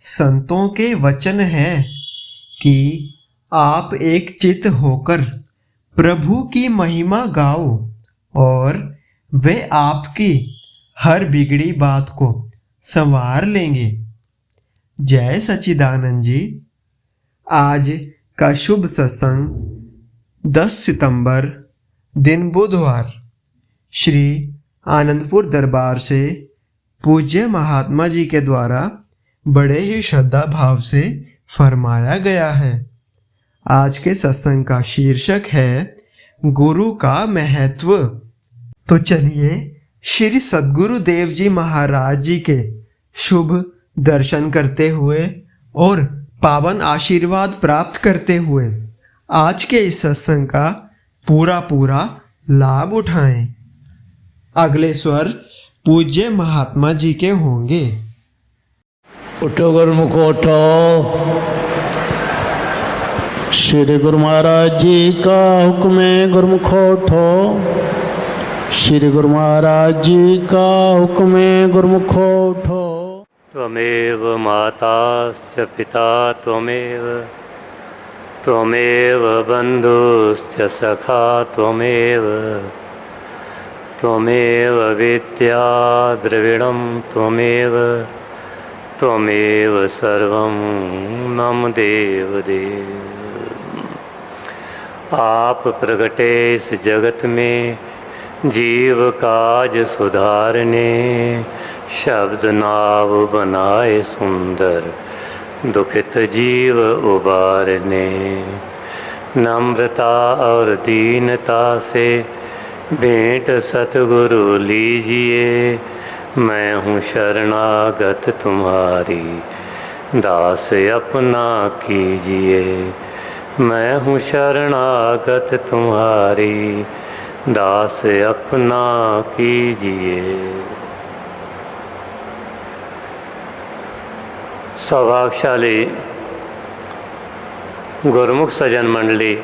संतों के वचन है कि आप एक चित होकर प्रभु की महिमा गाओ और वे आपकी हर बिगड़ी बात को संवार लेंगे। जय सच्चिदानंद जी। आज का शुभ सत्संग 10 सितंबर दिन बुधवार श्री आनंदपुर दरबार से पूज्य महात्मा जी के द्वारा बड़े ही श्रद्धा भाव से फरमाया गया है। आज के सत्संग का शीर्षक है गुरु का महत्व। तो चलिए श्री सद्गुरु देव जी महाराज जी के शुभ दर्शन करते हुए और पावन आशीर्वाद प्राप्त करते हुए आज के इस सत्संग का पूरा लाभ उठाएं। अगले स्वर पूज्य महात्मा जी के होंगे। उठो गुरुमुख उठो। श्री गुरु महाराज जी का हुक्म है गुरुमुख उठो। श्री गुरु महाराज जी का हुक्म है गुरुमुख उठो। त्वमेव मातास्य पिता त्वमेव त्वमेव बन्धुश्च सखा त्वमेव त्वमेव विद्या द्रविणं त्वमेव त्वमेव सर्वं मम देवदेव। आप प्रगटे इस जगत में जीव काज सुधारने, शब्द नाव बनाए सुंदर दुखित जीव उबारने। नम्रता और दीनता से भेंट सतगुरु लीजिए, मैं हूँ शरणागत तुम्हारी दास अपना कीजिए। मैं हूँ शरणागत तुम्हारी दास अपना कीजिए। सौभाग्यशाली गुरुमुख सज्जन मंडली,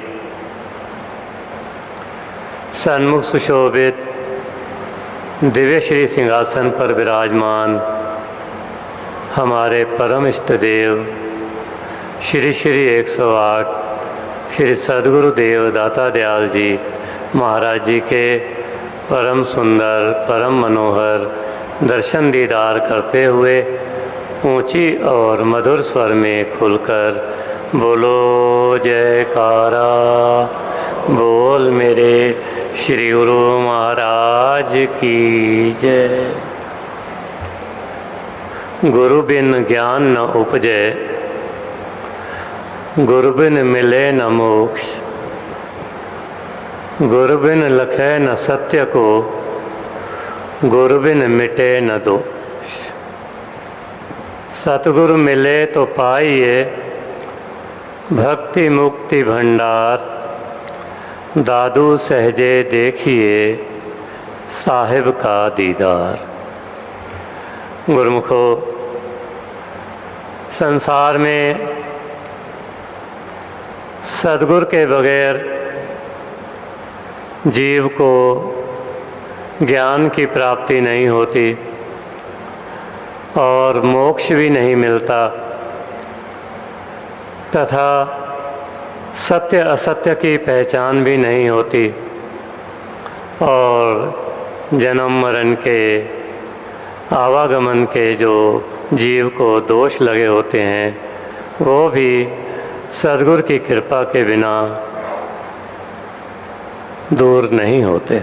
सन्मुख सुशोभित दिव्य श्री सिंहासन पर विराजमान हमारे परम इष्ट देव श्री 108 श्री सद्गुरु देव दाता दयाल जी महाराज जी के परम सुंदर परम मनोहर दर्शन दीदार करते हुए ऊंची और मधुर स्वर में खुलकर बोलो जयकारा बोल मेरे श्री गुरु महाराज की जय। गुरु बिन ज्ञान न उपजे, गुरु बिन मिले न मोक्ष, गुरु बिन लखे न सत्य को, गुरु बिन मिटे न दोष। सतगुरु मिले तो पाइए भक्ति मुक्ति भंडार, दादू सहजे देखिए साहिब का दीदार। गुरुमुखो, संसार में सद्गुरु के बगैर जीव को ज्ञान की प्राप्ति नहीं होती और मोक्ष भी नहीं मिलता तथा सत्य असत्य की पहचान भी नहीं होती और जन्म मरण के आवागमन के जो जीव को दोष लगे होते हैं वो भी सद्गुरु की कृपा के बिना दूर नहीं होते।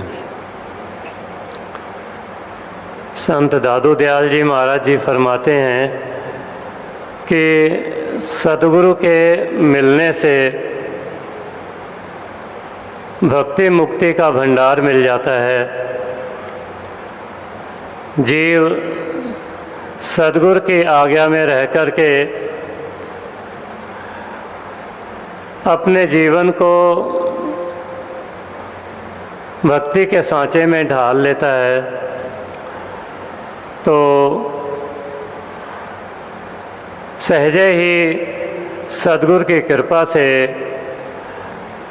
संत दादू दयाल जी महाराज जी फरमाते हैं कि सद्गुरु के मिलने से भक्ति मुक्ति का भंडार मिल जाता है। जीव सद्गुरु की आज्ञा में रह कर के अपने जीवन को भक्ति के सांचे में ढाल लेता है तो सहजे ही सद्गुरु की कृपा से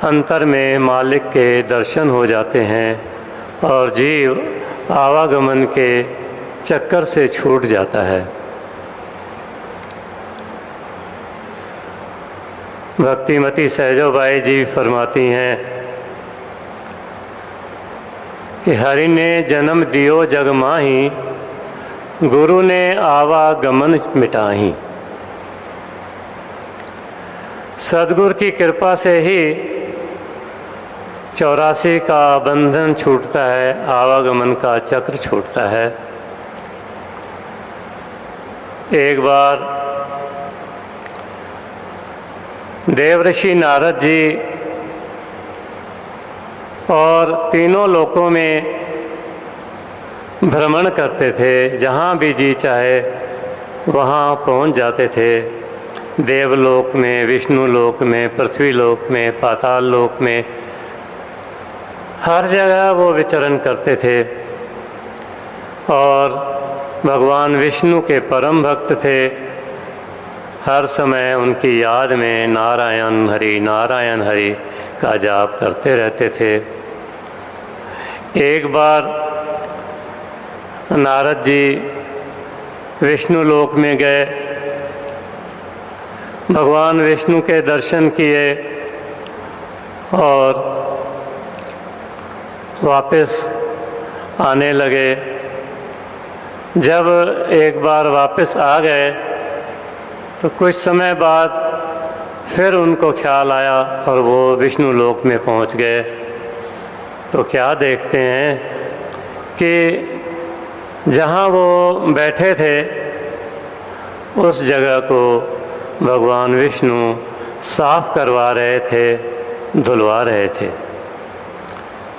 अंतर में मालिक के दर्शन हो जाते हैं और जीव आवागमन के चक्कर से छूट जाता है। भक्तिमती सहजोबाई जी फरमाती हैं कि हरि ने जन्म दियो जग माही, गुरु ने आवागमन मिटाही। सदगुरु की कृपा से ही 84 का बंधन छूटता है, आवागमन का चक्र छूटता है। एक बार देवऋषि नारद जी और तीनों लोकों में भ्रमण करते थे, जहाँ भी जी चाहे वहाँ पहुँच जाते थे। देवलोक में, विष्णु लोक में, पृथ्वी लोक में, पाताल लोक में, हर जगह वो विचरण करते थे और भगवान विष्णु के परम भक्त थे। हर समय उनकी याद में नारायण हरि का जाप करते रहते थे। एक बार नारद जी विष्णु लोक में गए, भगवान विष्णु के दर्शन किए और वापस आने लगे। जब एक बार वापस आ गए तो कुछ समय बाद फिर उनको ख्याल आया और वो विष्णु लोक में पहुंच गए। तो क्या देखते हैं कि जहाँ वो बैठे थे उस जगह को भगवान विष्णु साफ करवा रहे थे, धुलवा रहे थे।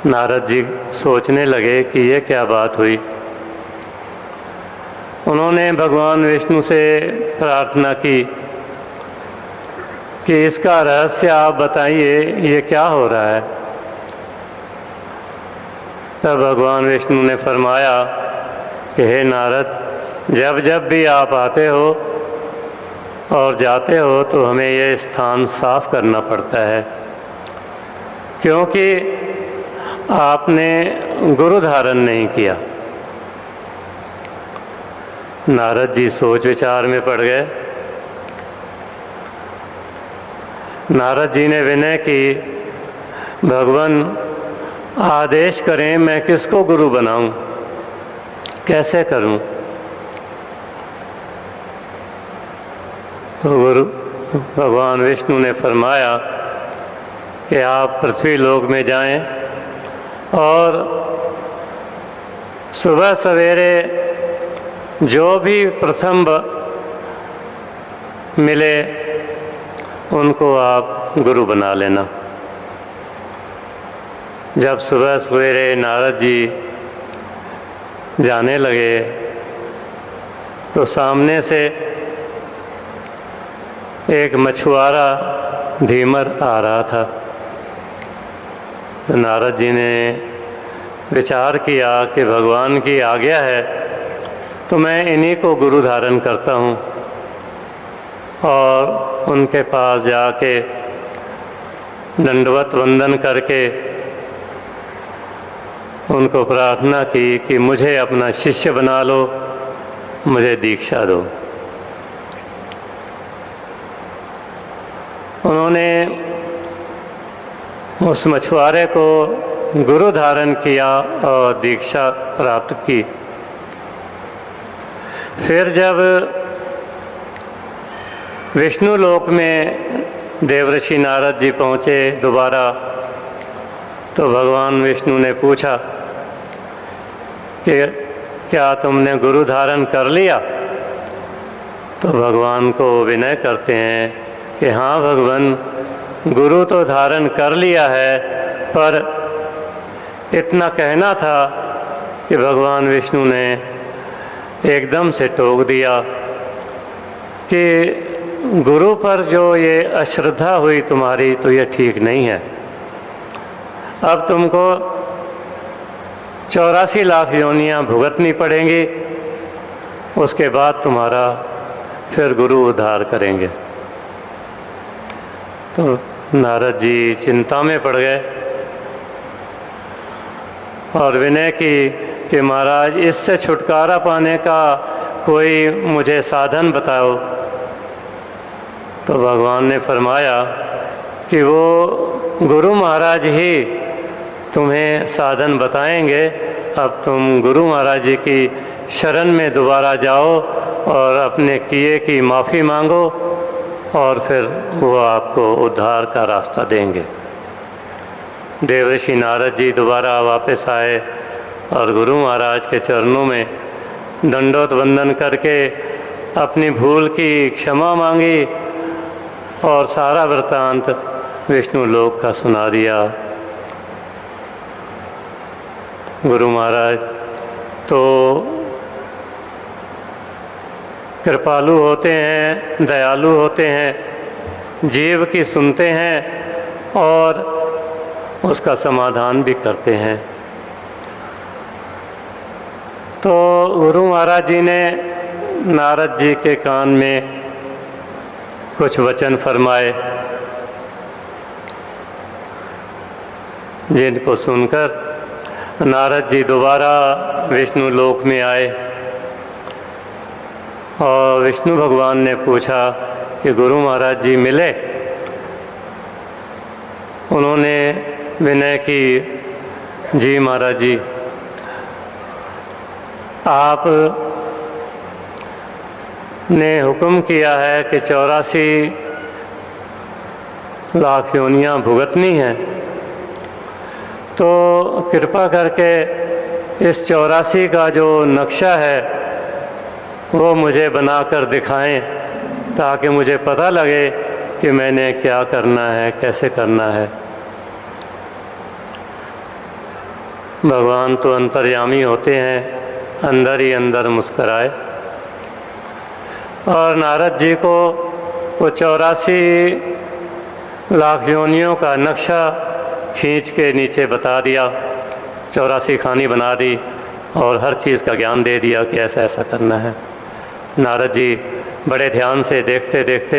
नारद जी सोचने लगे कि ये क्या बात हुई। उन्होंने भगवान विष्णु से प्रार्थना की कि इसका रहस्य आप बताइए, ये क्या हो रहा है। तब भगवान विष्णु ने फरमाया कि हे नारद, जब जब भी आप आते हो और जाते हो तो हमें ये स्थान साफ करना पड़ता है, क्योंकि आपने गुरु धारण नहीं किया। नारद जी सोच विचार में पड़ गए। नारद जी ने विनय की, भगवान आदेश करें, मैं किसको गुरु बनाऊं, कैसे करूं। तो गुरु भगवान विष्णु ने फरमाया कि आप पृथ्वी लोक में जाएं और सुबह सवेरे जो भी प्रथम मिले उनको आप गुरु बना लेना। जब सुबह सवेरे नारद जी जाने लगे तो सामने से एक मछुआरा धीमर आ रहा था। तो नारद जी ने विचार किया कि भगवान की आज्ञा है तो मैं इन्हीं को गुरु धारण करता हूँ, और उनके पास जाके दंडवत वंदन करके उनको प्रार्थना की कि मुझे अपना शिष्य बना लो, मुझे दीक्षा दो। उन्होंने उस मछुआरे को गुरु धारण किया और दीक्षा प्राप्त की। फिर जब विष्णु लोक में देवऋषि नारद जी पहुँचे दोबारा, तो भगवान विष्णु ने पूछा कि क्या तुमने गुरु धारण कर लिया। तो भगवान को विनय करते हैं कि हाँ भगवान, गुरु तो धारण कर लिया है, पर इतना कहना था कि भगवान विष्णु ने एकदम से टोक दिया कि गुरु पर जो ये अश्रद्धा हुई तुम्हारी, तो ये ठीक नहीं है। अब तुमको 84 लाख योनियाँ भुगतनी पड़ेंगी, उसके बाद तुम्हारा फिर गुरु उद्धार करेंगे। तो नारद जी चिंता में पड़ गए और विनय की कि महाराज, इससे छुटकारा पाने का कोई मुझे साधन बताओ। तो भगवान ने फरमाया कि वो गुरु महाराज ही तुम्हें साधन बताएंगे। अब तुम गुरु महाराज जी की शरण में दोबारा जाओ और अपने किए की माफ़ी मांगो और फिर वो आपको उद्धार का रास्ता देंगे। देवर्षि नारद जी दोबारा वापस आए और गुरु महाराज के चरणों में दंडोत वंदन करके अपनी भूल की क्षमा मांगी और सारा वृत्तांत विष्णु लोक का सुना दिया। गुरु महाराज तो कृपालु होते हैं, दयालु होते हैं, जीव की सुनते हैं और उसका समाधान भी करते हैं। तो गुरु महाराज जी ने नारद जी के कान में कुछ वचन फरमाए, जिनको सुनकर नारद जी दोबारा विष्णु लोक में आए और विष्णु भगवान ने पूछा कि गुरु महाराज जी मिले। उन्होंने विनय की, जी महाराज जी, आप ने हुक्म किया है कि 84 लाख योनियाँ भुगतनी हैं, तो कृपा करके इस 84 का जो नक्शा है वो मुझे बनाकर दिखाएं, ताकि मुझे पता लगे कि मैंने क्या करना है, कैसे करना है। भगवान तो अंतर्यामी होते हैं, अंदर ही अंदर मुस्कराए और नारद जी को वो 84 लाख योनियों का नक्शा खींच के नीचे बता दिया। 84 खानी बना दी और हर चीज़ का ज्ञान दे दिया कि ऐसा ऐसा करना है। नारद जी बड़े ध्यान से देखते देखते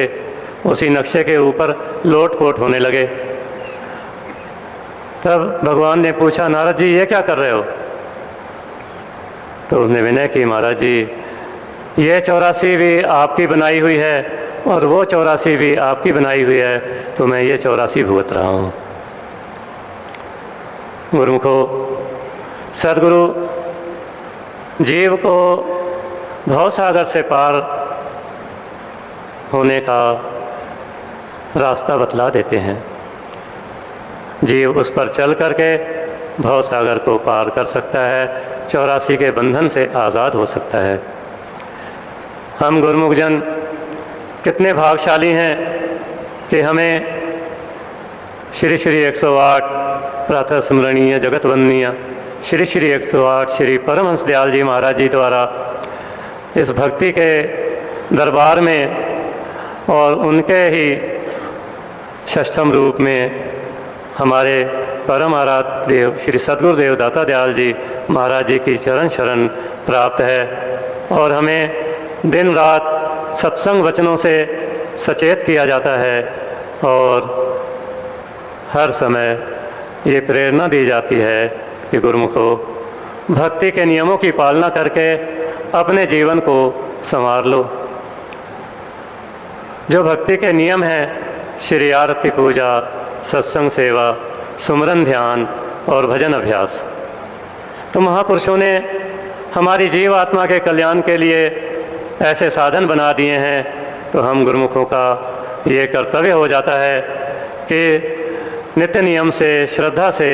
उसी नक्शे के ऊपर लोट-पोट होने लगे। तब भगवान ने पूछा, नारद जी ये क्या कर रहे हो? तो उसने विनय की, महाराज जी ये 84 भी आपकी बनाई हुई है और वो 84 भी आपकी बनाई हुई है, तो मैं ये 84 भुगत रहा हूँ। गुरुमुखो, सदगुरु जीव को भवसागर से पार होने का रास्ता बतला देते हैं। जीव उस पर चल करके भवसागर को पार कर सकता है, 84 के बंधन से आज़ाद हो सकता है। हम गुरुमुख जन कितने भागशाली हैं कि हमें श्री श्री 108 प्रातः स्मरणीय जगत वंदनीय श्री श्री 108 श्री परमहंस दयाल जी महाराज जी द्वारा इस भक्ति के दरबार में और उनके ही षष्ठम रूप में हमारे परम आराध्य देव श्री सद्गुरुदेव दाता दयाल जी महाराज जी की चरण शरण प्राप्त है। और हमें दिन रात सत्संग वचनों से सचेत किया जाता है और हर समय ये प्रेरणा दी जाती है कि गुरुमुखो भक्ति के नियमों की पालना करके अपने जीवन को संवार लो। जो भक्ति के नियम हैं, श्री आरती पूजा, सत्संग सेवा, सुमरन ध्यान और भजन अभ्यास, तो महापुरुषों ने हमारी जीव आत्मा के कल्याण के लिए ऐसे साधन बना दिए हैं। तो हम गुरुमुखों का ये कर्तव्य हो जाता है कि नित्य नियम से, श्रद्धा से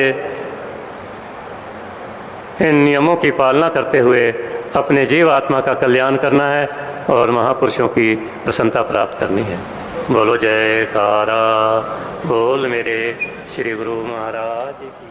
इन नियमों की पालना करते हुए अपने जीव आत्मा का कल्याण करना है और महापुरुषों की प्रसन्नता प्राप्त करनी है। बोलो जयकारा बोल मेरे श्री गुरु महाराज की।